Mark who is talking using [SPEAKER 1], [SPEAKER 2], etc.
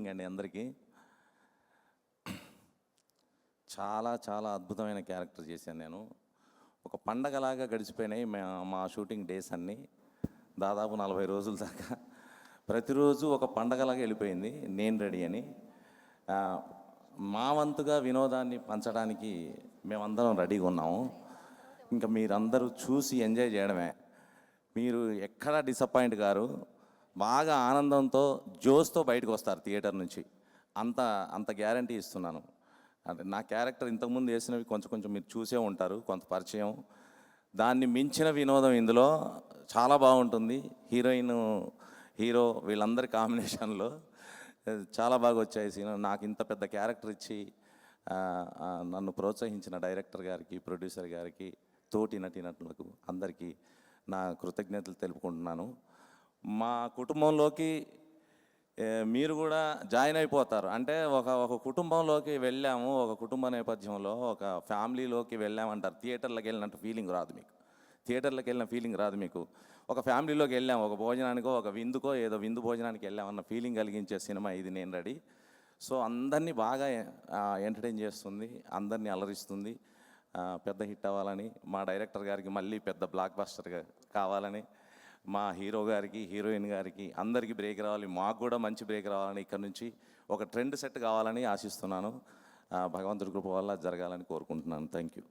[SPEAKER 1] Evening అండి అందరికీ. చాలా చాలా అద్భుతమైన క్యారెక్టర్ చేశాను నేను. ఒక పండగలాగా గడిచిపోయినాయి మా షూటింగ్ డేస్ అన్నీ. దాదాపు 40 రోజుల దాకా ప్రతిరోజు ఒక పండగలాగా వెళ్ళిపోయింది. నేను రెడీ అని మా వంతుగా వినోదాన్ని పంచడానికి మేమందరం రెడీగా ఉన్నాము. ఇంకా మీరందరూ చూసి ఎంజాయ్ చేయడమే. మీరు ఎక్కడా డిసప్పాయింట్ గారు. బాగా ఆనందంతో జోస్తో బయటకు వస్తారు థియేటర్ నుంచి. అంత అంత గ్యారంటీ ఇస్తున్నాను. అంటే నా క్యారెక్టర్ ఇంతకుముందు వేసినవి కొంచెం మీరు చూసే ఉంటారు, కొంత పరిచయం. దాన్ని మించిన వినోదం ఇందులో చాలా బాగుంటుంది. హీరోయిన్, హీరో వీళ్ళందరి కాంబినేషన్లో చాలా బాగా వచ్చాయి సీన్. నాకు ఇంత పెద్ద క్యారెక్టర్ ఇచ్చి నన్ను ప్రోత్సహించిన డైరెక్టర్ గారికి, ప్రొడ్యూసర్ గారికి, తోటి నటీనటులకు అందరికీ నా కృతజ్ఞతలు తెలుపుకుంటున్నాను. మా కుటుంబంలోకి మీరు కూడా జాయిన్ అయిపోతారు. అంటే ఒక కుటుంబంలోకి వెళ్ళాము, ఒక కుటుంబ నేపథ్యంలో ఒక ఫ్యామిలీలోకి వెళ్ళామంటారు. థియేటర్లోకి వెళ్ళినట్టు ఫీలింగ్ రాదు మీకు. థియేటర్లోకి వెళ్ళిన ఫీలింగ్ రాదు మీకు. ఒక ఫ్యామిలీలోకి వెళ్ళాము, ఒక భోజనానికో ఒక విందుకో ఏదో విందు భోజనానికి వెళ్ళామన్న ఫీలింగ్ కలిగించే సినిమా ఇది నేను రెడీ. సో అందరినీ బాగా ఎంటర్టైన్ చేస్తుంది, అందరినీ అలరిస్తుంది. పెద్ద హిట్ అవ్వాలని, మా డైరెక్టర్ గారికి మళ్ళీ పెద్ద బ్లాక్ బస్టర్గా కావాలని, మా హీరో గారికి, హీరోయిన్ గారికి అందరికీ బ్రేక్ రావాలి, మాకు కూడా మంచి బ్రేక్ రావాలని, ఇక్కడ నుంచి ఒక ట్రెండ్ సెట్ కావాలని ఆశిస్తున్నాను. భగవంతుడి కృప వల్ల జరగాలని కోరుకుంటున్నాను. Thank you.